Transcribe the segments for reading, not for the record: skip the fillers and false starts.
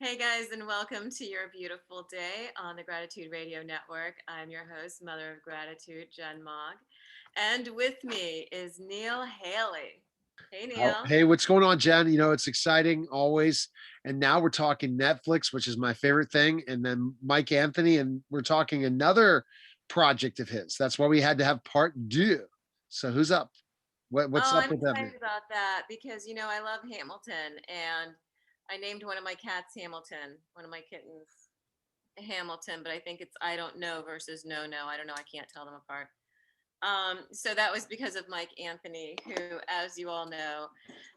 Hey guys, and welcome to your beautiful day on the Gratitude Radio Network. I'm your host, Mother of Gratitude, Jen Mogg. And with me is Neil Haley. Hey, Oh, Neil. hey, what's going on, Jen? It's exciting always. And now we're talking Netflix, which is my favorite thing. And then Mike Anthony, and we're talking another project of his. That's why we had to have part two. So who's up? What's Oh, up I'm with them? excited about that because, I love Hamilton and I named one of my cats Hamilton, one of my kittens Hamilton, but I think it's I don't know versus no, no. I don't know. I can't tell them apart. So that was because of Mike Anthony, who, as you all know,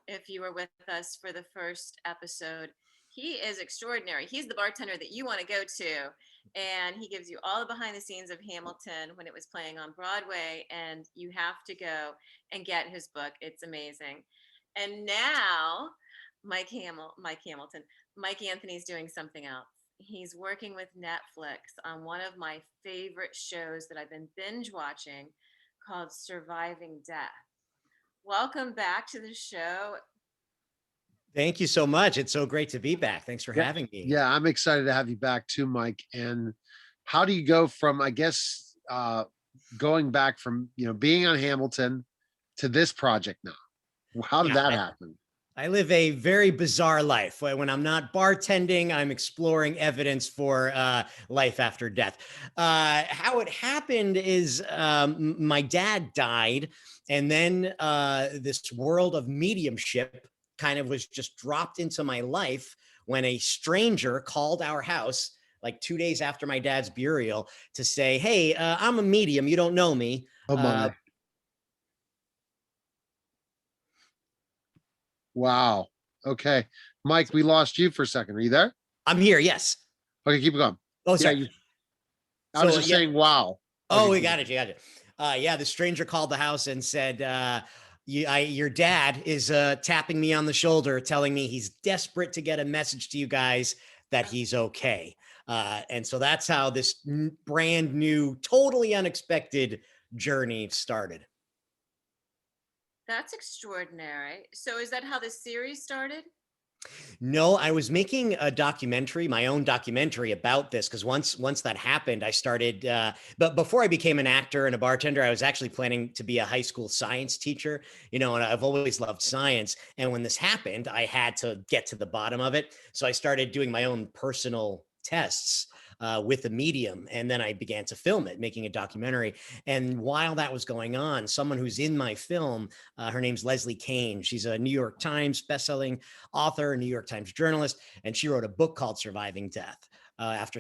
if you were with us for the first episode, he is extraordinary. He's the bartender that you want to go to. And he gives you all the behind the scenes of Hamilton when it was playing on Broadway. And you have to go and get his book. It's amazing. And now Mike Anthony's doing something else. He's working with Netflix on one of my favorite shows that I've been binge watching called Surviving Death. Welcome back to the show. Thank you so much. It's so great to be back. Thanks for Yeah, having me. yeah, I'm excited to have you back too, Mike. And how do you go from, I guess, going back from being on Hamilton to this project now? How did Yeah, that I, happen? I live a very bizarre life. When I'm not bartending, I'm exploring evidence for life after death. How it happened is my dad died, and then this world of mediumship kind of was just dropped into my life when a stranger called our house like 2 days after my dad's burial to say, "Hey, I'm a medium. You don't know me. Oh my. Wow. Okay. Mike, we lost you for a second. Are you there? I'm here." Yes. Okay, keep it going. Oh, Yeah, sorry. I was So just yeah. saying, wow. Oh, Okay. we got it. You got it. Yeah, the stranger called the house and said, your dad is tapping me on the shoulder, telling me he's desperate to get a message to you guys that he's okay." And so that's how this brand new, totally unexpected journey started. That's extraordinary. So is that how the series started? No, I was making a documentary, my own documentary about this, because once that happened, I started. But before I became an actor and a bartender, I was actually planning to be a high school science teacher. And I've always loved science. And when this happened, I had to get to the bottom of it. So I started doing my own personal tests with a medium, and then I began to film it, making a documentary. And while that was going on, someone who's in my film, her name's Leslie Kane. She's a New York Times bestselling author, New York Times journalist, and she wrote a book called Surviving Death. After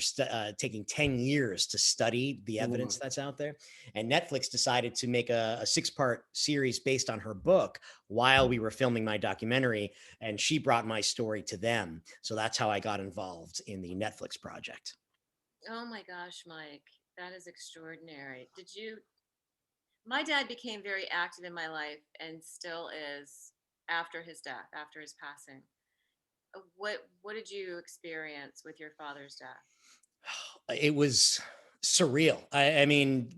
taking 10 years to study the evidence that's out there. And Netflix decided to make a 6-part series based on her book while we were filming my documentary. And she brought my story to them. So that's how I got involved in the Netflix project. Oh my gosh, Mike, that is extraordinary. My dad became very active in my life and still is after his death, after his passing. What did you experience with your father's death? It was surreal. I mean,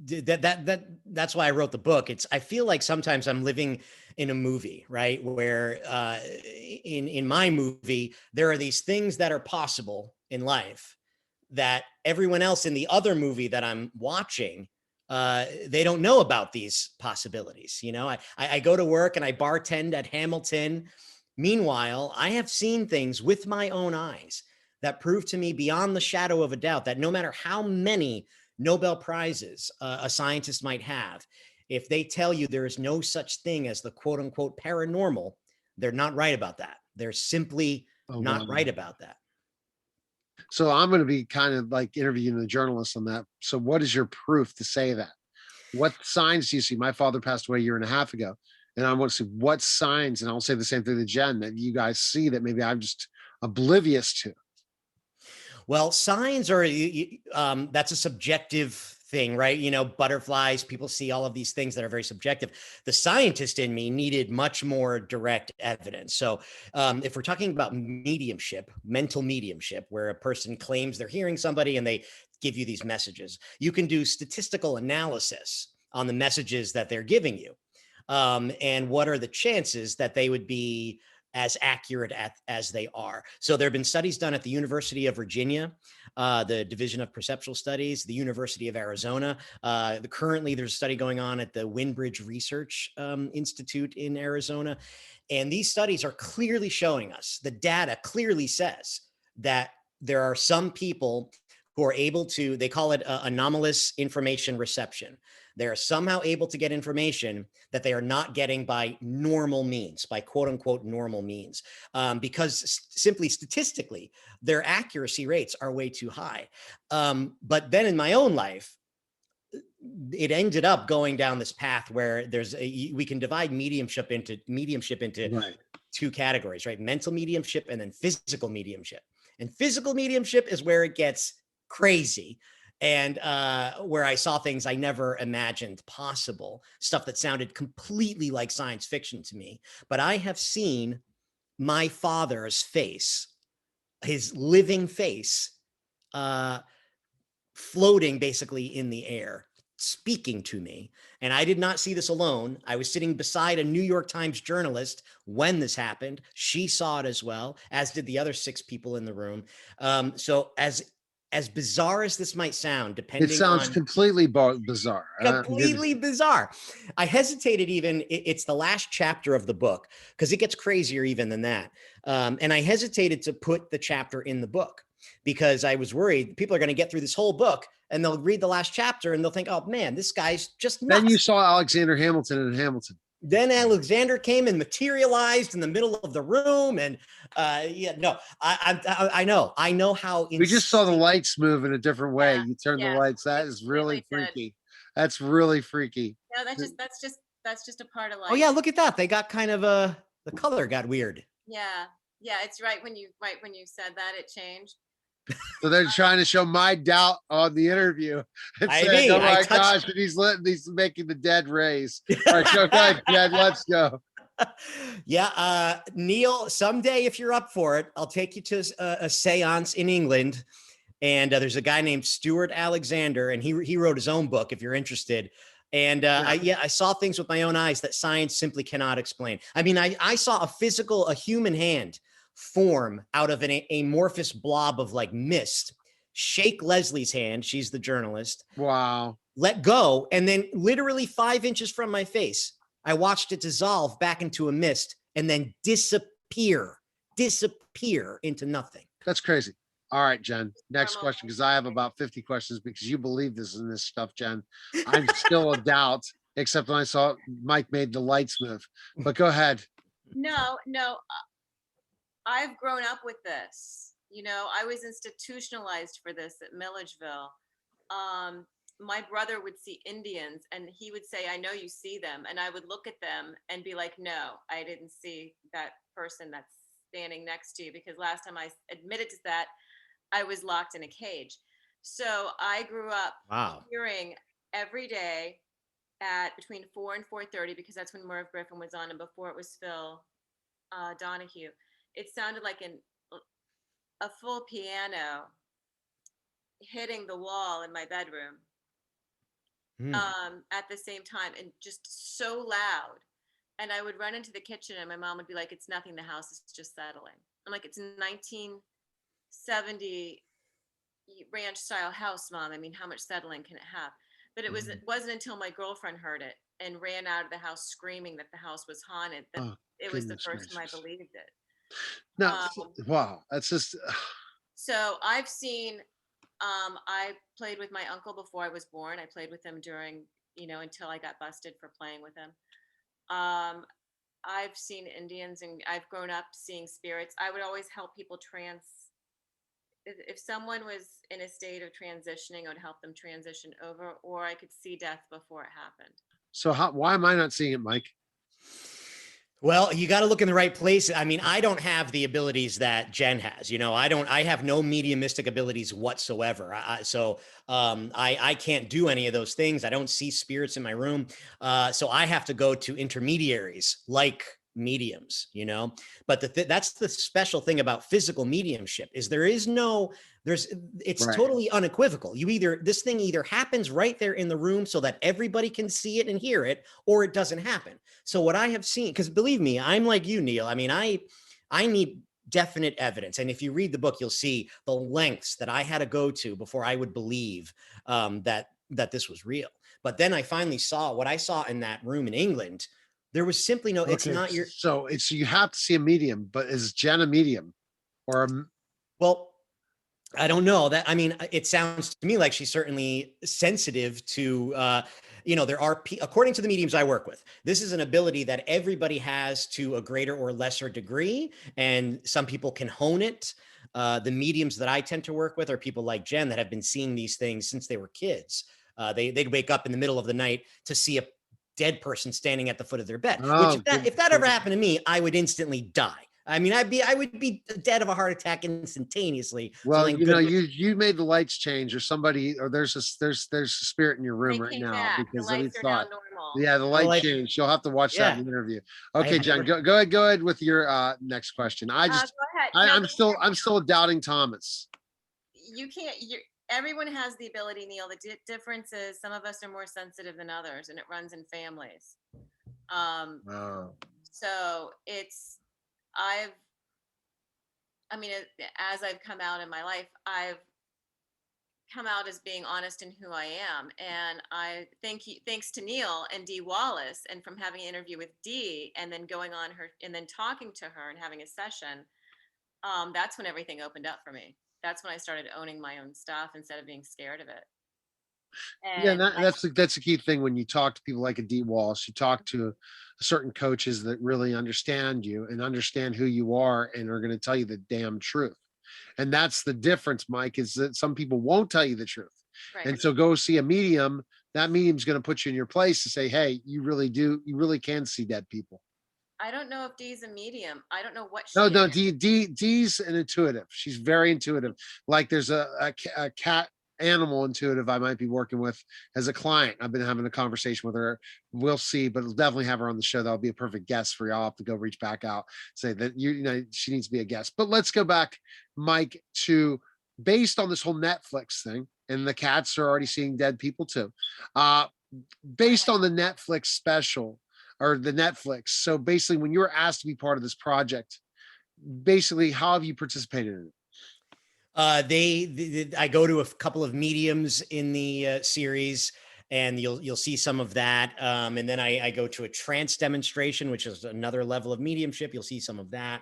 that's why I wrote the book. I feel like sometimes I'm living in a movie, right? Where in my movie, there are these things that are possible in life that everyone else in the other movie that I'm watching, they don't know about these possibilities. I go to work and I bartend at Hamilton. Meanwhile, I have seen things with my own eyes that prove to me beyond the shadow of a doubt that no matter how many Nobel Prizes a scientist might have, if they tell you there is no such thing as the quote unquote paranormal, they're not right about that. They're simply not right about that. So I'm going to be kind of like interviewing the journalist on that. So what is your proof to say that? What signs do you see? My father passed away a year and a half ago, and I want to see what signs, and I'll say the same thing to Jen, that you guys see that maybe I'm just oblivious to. Well, signs are that's a subjective thing, right? Butterflies, people see all of these things that are very subjective. The scientist in me needed much more direct evidence. So if we're talking about mediumship, mental mediumship, where a person claims they're hearing somebody and they give you these messages, you can do statistical analysis on the messages that they're giving you. And what are the chances that they would be as accurate as they are. So there have been studies done at the University of Virginia, the Division of Perceptual Studies, the University of Arizona. Currently, there's a study going on at the Windbridge Research Institute in Arizona. And these studies are clearly showing us, the data clearly says that there are some people who are able to, they call it anomalous information reception. They're somehow able to get information that they are not getting by normal means, by quote unquote normal means, because simply statistically, their accuracy rates are way too high. But then in my own life, it ended up going down this path where we can divide mediumship into Right. two categories, right? Mental mediumship and then physical mediumship. And physical mediumship is where it gets crazy, and where I saw things I never imagined possible, stuff that sounded completely like science fiction to me. But I have seen my father's face, his living face, floating basically in the air, speaking to me. And I did not see this alone. I was sitting beside a New York Times journalist when this happened. She saw it as well, as did the other 6 people in the room. So as bizarre as this might sound, depending It sounds on completely bizarre. completely bizarre. I hesitated even, it's the last chapter of the book, because it gets crazier even than that. And I hesitated to put the chapter in the book because I was worried people are going to get through this whole book and they'll read the last chapter and they'll think, oh man, this guy's just nuts. Then you saw Alexander Hamilton in Hamilton. Then Alexander came and materialized in the middle of the room. And I know how. We just saw the lights move in a different way. Yeah, You turn the yeah, lights. That it is really completely did. freaky. That's really freaky. No, that's just a part of life. Oh yeah, look at that. They got kind of the color got weird. Yeah. Yeah, it's right when you said that, it changed. So they're trying to show my doubt on the interview and I saying, mean, "Oh I my touched- gosh!" And he's making the dead raise. All right, go ahead, Dad. Let's go. Yeah, Neil, someday if you're up for it, I'll take you to a seance in England. And there's a guy named Stuart Alexander, and he wrote his own book if you're interested. And I saw things with my own eyes that science simply cannot explain. I mean, I saw a human hand form out of an amorphous blob of like mist, shake Leslie's hand, she's the journalist, Wow. let go, and then literally 5 inches from my face, I watched it dissolve back into a mist and then disappear into nothing. That's crazy. All right, Jen. Next Normal. question, because I have about 50 questions because you believe this in this stuff, Jen. I'm still a doubt, except when I saw Mike made the lights move. But go ahead. No, I've grown up with this. You know, I was institutionalized for this at Milledgeville. My brother would see Indians and he would say, "I know you see them." And I would look at them and be like, "No, I didn't see that person that's standing next to you," because last time I admitted to that, I was locked in a cage. So I grew up hearing every day at between 4 and 4:30, because that's when Merv Griffin was on and before it was Phil Donahue. It sounded like a full piano hitting the wall in my bedroom at the same time, and just so loud. And I would run into the kitchen and my mom would be like, "It's nothing, the house is just settling." I'm like, "It's 1970 ranch style house, Mom. I mean, how much settling can it have?" But it wasn't until my girlfriend heard it and ran out of the house screaming that the house was haunted that it was the first time I believed it. No, wow, that's just. So I've seen, I played with my uncle before I was born. I played with him during, until I got busted for playing with him. I've seen Indians and I've grown up seeing spirits. I would always help people if someone was in a state of transitioning, I would help them transition over, or I could see death before it happened. So why am I not seeing it, Mike? Well, you got to look in the right place. I mean, I don't have the abilities that Jen has. I have no mediumistic abilities whatsoever. I can't do any of those things. I don't see spirits in my room. So I have to go to intermediaries like mediums, but that's the special thing about physical mediumship is it's totally unequivocal. This thing either happens right there in the room so that everybody can see it and hear it, or it doesn't happen. So what I have seen, because believe me, I'm like you, Neil. I mean, I need definite evidence. And if you read the book, you'll see the lengths that I had to go to before I would believe that this was real. But then I finally saw what I saw in that room in England. There was simply no, it's Okay, not your, so it's you have to see a medium, but is Jen a medium or well, I don't know that. I mean, it sounds to me like she's certainly sensitive to, there are, according to the mediums I work with, this is an ability that everybody has to a greater or lesser degree, and some people can hone it. The mediums that I tend to work with are people like Jen that have been seeing these things since they were kids. They'd wake up in the middle of the night to see a dead person standing at the foot of their bed, which oh, if that ever happened to me, I would instantly die. I mean, I would be dead of a heart attack instantaneously. well, Thank goodness. you made the lights change, or somebody, or there's a spirit in your They room right came now back. The because we lights are now thought, normal. yeah, the Oh, light like, changed. You'll have to watch that yeah, in the interview. I Okay, have Jen, never. go ahead with your next question. Go ahead. No, I'm still doubting Thomas. you can't. Everyone has the ability, Neil. The difference is some of us are more sensitive than others, and it runs in families. Oh, So I've, I mean, as I've come out in my life, I've come out as being honest in who I am. And I think thanks to Neil and Dee Wallace, and from having an interview with Dee and then going on her and then talking to her and having a session, that's when everything opened up for me. That's when I started owning my own stuff instead of being scared of it. yeah, And that's the key thing when you talk to people like a D Walsh. You talk to certain coaches that really understand you and understand who you are and are going to tell you the damn truth. And that's the difference, Mike, is that some people won't tell you the truth. right. And so go see a medium. That medium's going to put you in your place to say, hey, you really can see dead people. I don't know if Dee's a medium. I don't know what she No, no, is. Dee's an intuitive. She's very intuitive. Like there's a cat animal intuitive I might be working with as a client. I've been having a conversation with her. We'll see, but we'll definitely have her on the show. That'll be a perfect guest for y'all. Have to go reach back out, say that she needs to be a guest. But let's go back, Mike, to based on this whole Netflix thing, and the cats are already seeing dead people too. Based on the Netflix special or the Netflix. So basically, when you were asked to be part of this project, basically, how have you participated in it? I go to a couple of mediums in the series, and you'll see some of that. And then I go to a trance demonstration, which is another level of mediumship. You'll see some of that.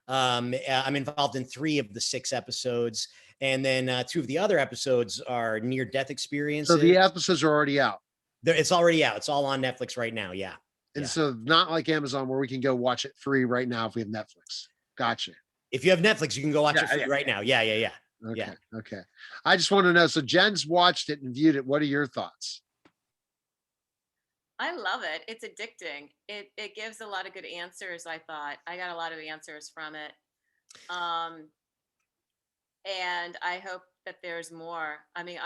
I'm involved in 3 of the 6 episodes, and then 2 of the other episodes are near-death experiences. So the episodes are already out. It's already out. It's all on Netflix right now. Yeah. And Yeah. so not like Amazon where we can go watch it free right now if we have Netflix. Gotcha. If you have Netflix, you can go watch Yeah, it free right now. Yeah. Okay. Yeah. Okay. I just want to know. So Jen's watched it and viewed it. What are your thoughts? I love it. It's addicting. It gives a lot of good answers. I thought I got a lot of answers from it. And I hope that there's more. I mean,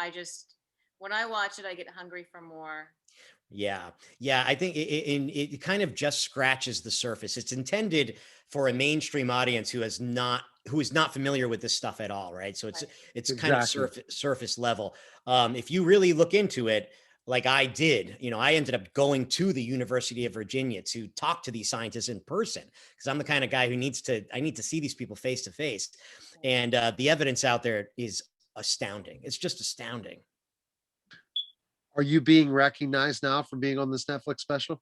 when I watch it, I get hungry for more. Yeah. I think it kind of just scratches the surface. It's intended for a mainstream audience who is not familiar with this stuff at all, right? So it's kind of surface level. If you really look into it, like I did, I ended up going to the University of Virginia to talk to these scientists in person, because I'm the kind of guy who I need to see these people face to face. And the evidence out there is astounding. It's just astounding. Are you being recognized now for being on this Netflix special?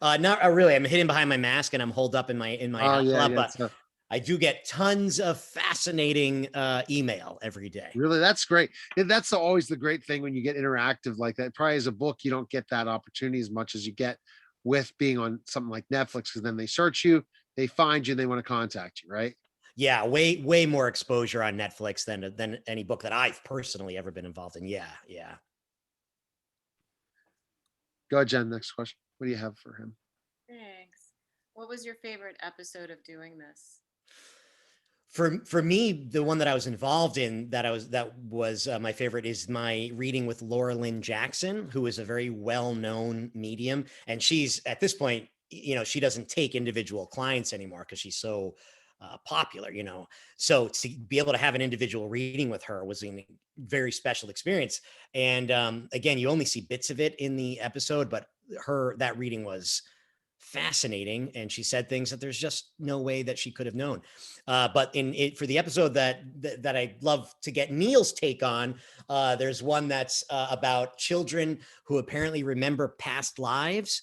Not really. I'm hidden behind my mask and I'm holed up in my house club, but I do get tons of fascinating email every day. Really, that's great. That's always the great thing when you get interactive like that. Probably as a book, you don't get that opportunity as much as you get with being on something like Netflix, because then they search you, they find you, and they want to contact you, right? Yeah, way more exposure on Netflix than any book that I've personally ever been involved in. Yeah. Go ahead, Jen. Next question. What do you have for him? Thanks. What was your favorite episode of doing this? For me, the one that I was involved in that was my favorite is my reading with Lynn Jackson, who is a very well-known medium, and she's at this point, she doesn't take individual clients anymore because she's so popular, so to be able to have an individual reading with her was a very special experience. And again, you only see bits of it in the episode, but that reading was fascinating. And she said things that there's just no way that she could have known. But for the episode that I'd love to get Neil's take on, there's one that's about children who apparently remember past lives.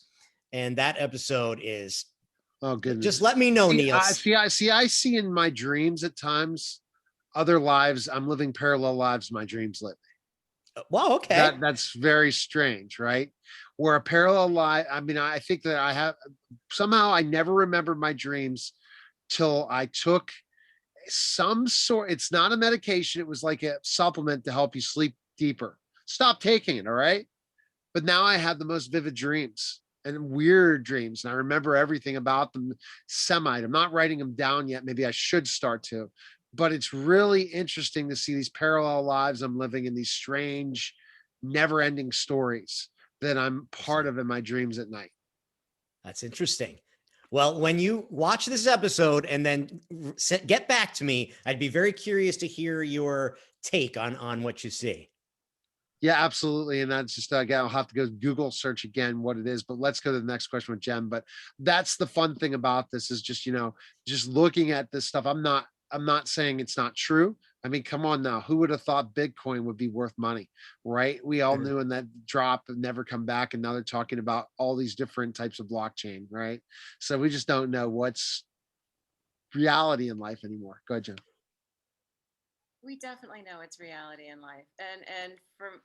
And that episode is, Oh goodness. just let me know, Neil. I see in my dreams at times other lives. I'm living parallel lives my dreams live. Wow, okay. That's very strange, right? Where a parallel life, I mean, I think that I have somehow I never remembered my dreams till I took some sort, it's not a medication, it was like a supplement to help you sleep deeper. Stop taking it, all right? But now I have the most vivid dreams and weird dreams, and I remember everything about them I'm not writing them down yet. Maybe I should start to, but it's really interesting to see these parallel lives I'm living in, these strange, never-ending stories that I'm part of in my dreams at night. That's interesting. Well, when you watch this episode and then get back to me, I'd be very curious to hear your take on what you see. Yeah, absolutely. And that's just, again, I'll have to go Google search again what it is, but let's go to the next question with Jen. But that's the fun thing about this is just, just looking at this stuff. I'm not saying it's not true. I mean, come on now. Who would have thought Bitcoin would be worth money, right? We all knew in that drop and never come back. And now they're talking about all these different types of blockchain, right? So we just don't know what's reality in life anymore. Go ahead, Jen. We definitely know it's reality in life. And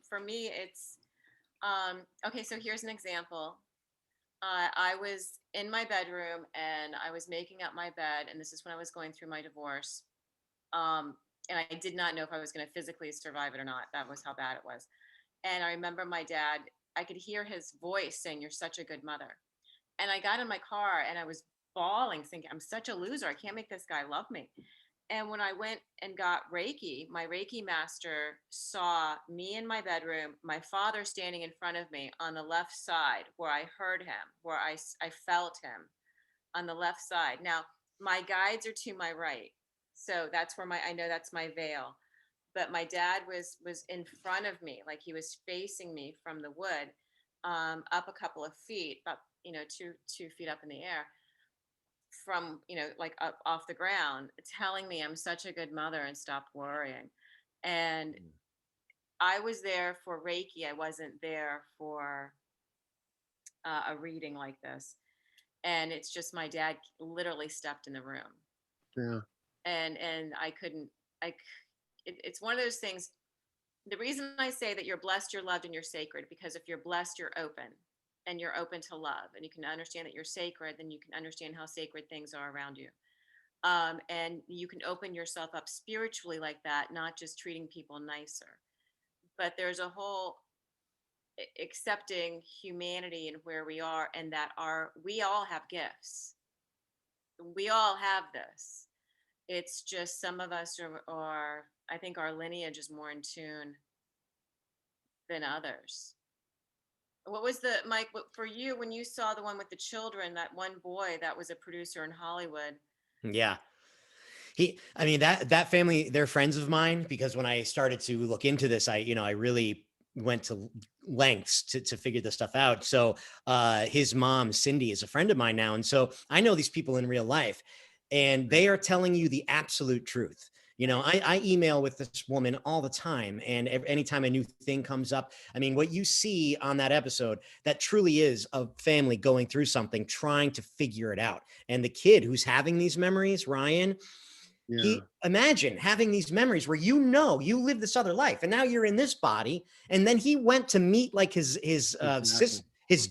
for me, it's, okay, so here's an example. I was in my bedroom and I was making up my bed, and this is when I was going through my divorce. And I did not know if I was going to physically survive it or not. That was how bad it was. And I remember my dad, I could hear his voice saying, "You're such a good mother." And I got in my car and I was bawling, thinking, I'm such a loser. I can't make this guy love me. And when I went and got Reiki, my Reiki master saw me in my bedroom, my father standing in front of me on the left side where I heard him, where I felt him on the left side. Now, my guides are to my right. So that's where I know that's my veil. But my dad was in front of me, like he was facing me from the wood, up a couple of feet, about, 2 feet up in the air from, like up off the ground, telling me I'm such a good mother and stop worrying. And I was there for Reiki. I wasn't there for a reading like this. And it's just my dad literally stepped in the room. Yeah. And I couldn't, it's one of those things. The reason I say that you're blessed, you're loved, and you're sacred, because if you're blessed, you're open. And you're open to love, and you can understand that you're sacred, then you can understand how sacred things are around you. And you can open yourself up spiritually like that, not just treating people nicer. But there's a whole accepting humanity and where we are, and that we all have gifts. We all have this. It's just some of us are, I think our lineage is more in tune than others. What was Mike, for you, when you saw the one with the children, that one boy that was a producer in Hollywood? Yeah. That family, they're friends of mine, because when I started to look into this, I really went to lengths to figure this stuff out. So his mom, Cindy, is a friend of mine now. And so I know these people in real life, and they are telling you the absolute truth. I email with this woman all the time, and anytime a new thing comes up, I mean, what you see on that episode, that truly is a family going through something, trying to figure it out. And the kid who's having these memories, Ryan, imagine having these memories where you live this other life, and now you're in this body, and then he went to meet like his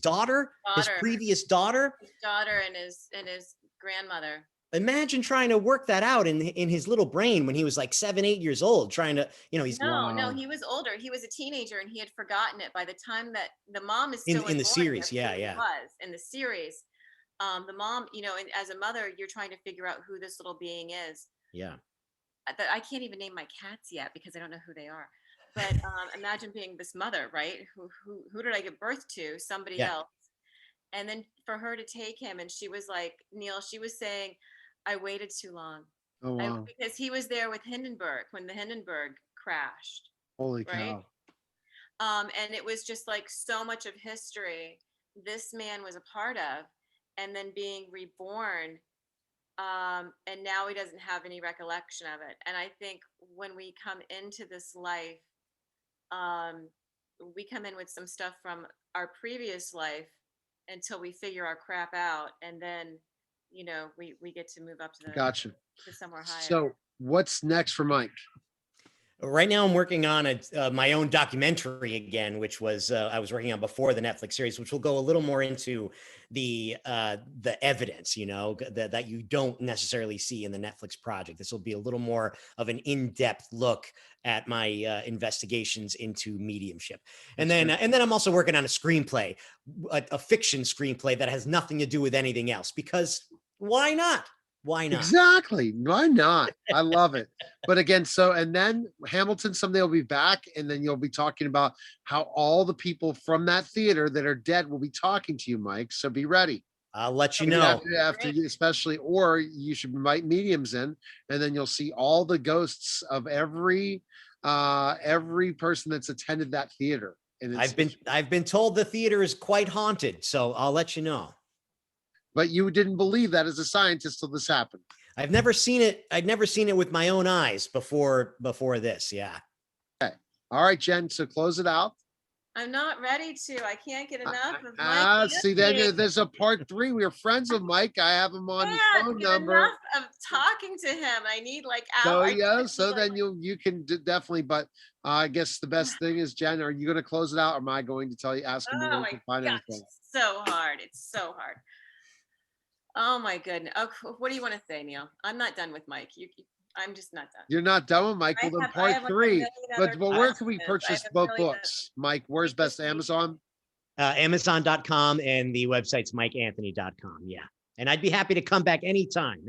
daughter, his previous daughter, and his grandmother. Imagine trying to work that out in his little brain when he was like 7, 8 years old, trying to, he's no, he was older. He was a teenager and he had forgotten it by the time that the mom is still in the series. Yeah. Was in the series. The mom, and as a mother, you're trying to figure out who this little being is. Yeah. I can't even name my cats yet because I don't know who they are. But imagine being this mother, right? Who did I give birth to? Somebody else. And then for her to take him, and she was like, Neil, she was saying, I waited too long. Oh, wow. Because he was there with Hindenburg when the Hindenburg crashed. Holy cow. And it was just like so much of history this man was a part of. and then being reborn. And now he doesn't have any recollection of it. And I think when we come into this life, um, we come in with some stuff from our previous life until we figure our crap out. And then, we get to move up Gotcha. to somewhere higher. So what's next for Mike? Right now, I'm working on my own documentary again, which was I was working on before the Netflix series, which will go a little more into the evidence, that you don't necessarily see in the Netflix project. This will be a little more of an in-depth look at my investigations into mediumship, and then I'm also working on a screenplay, a fiction screenplay that has nothing to do with anything else, because why not? Why not? Exactly. Why not? I love it. But again, and then Hamilton someday will be back, and then you'll be talking about how all the people from that theater that are dead will be talking to you, Mike. So be ready. I'll let you know. After especially, or you should invite mediums in, and then you'll see all the ghosts of every person that's attended that theater. And I've been told the theater is quite haunted, so I'll let you know. But you didn't believe that as a scientist till this happened. I've never seen it. I'd never seen it with my own eyes before this. Yeah. Okay. All right, Jen. So close it out. I'm not ready to. I can't get enough of Mike. See, then there's a part 3. We are friends with Mike. I have him on his phone number. Enough of talking to him. I need hours. So then you can definitely. But I guess the best thing is, Jen, are you going to close it out, or am I going to tell you? Ask him where you can find anything. So hard. It's so hard. Oh my goodness. Okay, what do you want to say, Neil? I'm not done with Mike. I'm just not done. You're not done with Mike. Well, then part 3. But where can we purchase both books? Mike, where's best? Amazon? Amazon.com, and the website's mikeanthony.com. Yeah. And I'd be happy to come back anytime.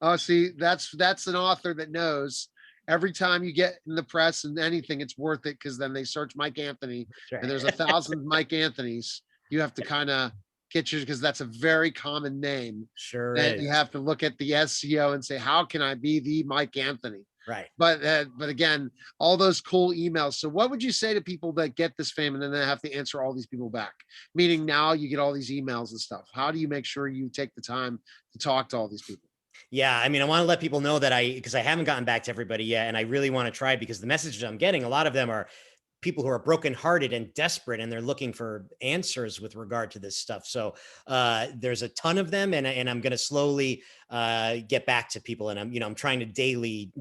Oh, see, that's an author that knows every time you get in the press and anything, it's worth it, because then they search Mike Anthony, right, and there's 1,000 Mike Anthonys. You have to kind of get yours, because that's a very common name. Sure. And you have to look at the SEO and say, how can I be the Mike Anthony? Right. But again, all those cool emails. So what would you say to people that get this fame and then they have to answer all these people back? Meaning now you get all these emails and stuff. How do you make sure you take the time to talk to all these people? Yeah, I mean, I want to let people know that because I haven't gotten back to everybody yet, and I really want to try, because the messages I'm getting, a lot of them are people who are brokenhearted and desperate, and they're looking for answers with regard to this stuff. So there's a ton of them, and I'm going to slowly get back to people, and I'm trying to daily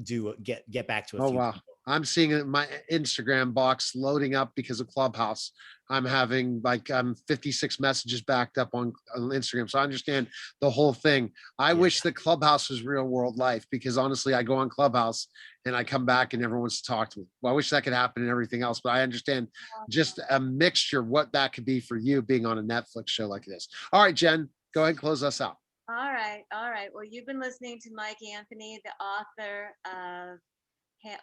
get back to a few. Wow. People. I'm seeing it in my Instagram box loading up because of Clubhouse. I'm having 56 messages backed up on Instagram. So I understand the whole thing. I wish that Clubhouse was real world life, because honestly, I go on Clubhouse and I come back and everyone wants to talk to me. Well, I wish that could happen and everything else, but I understand just a mixture, what that could be for you being on a Netflix show like this. All right, Jen, go ahead and close us out. All right. Well, you've been listening to Mike Anthony, the author of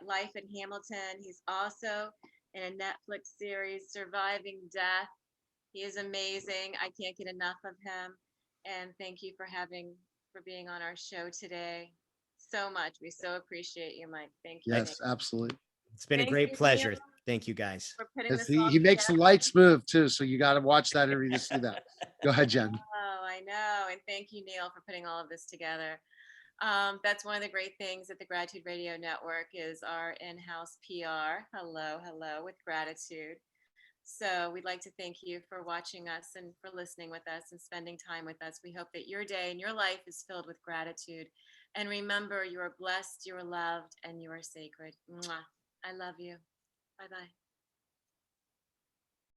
Life in Hamilton. He's also in a Netflix series, Surviving Death. He is amazing. I can't get enough of him. And thank you for being on our show today. So much. We so appreciate you, Mike. Thank you. Yes, absolutely. It's been a great pleasure. Thank you, guys. He makes the lights move too, so you got to watch that every to see that. Go ahead, Jen. Oh, I know. And thank you, Neil, for putting all of this together. That's one of the great things at the Gratitude Radio Network is our in-house PR. Hello, with gratitude. So we'd like to thank you for watching us and for listening with us and spending time with us. We hope that your day and your life is filled with gratitude. And remember, you are blessed, you are loved, and you are sacred. Mwah. I love you. Bye-bye.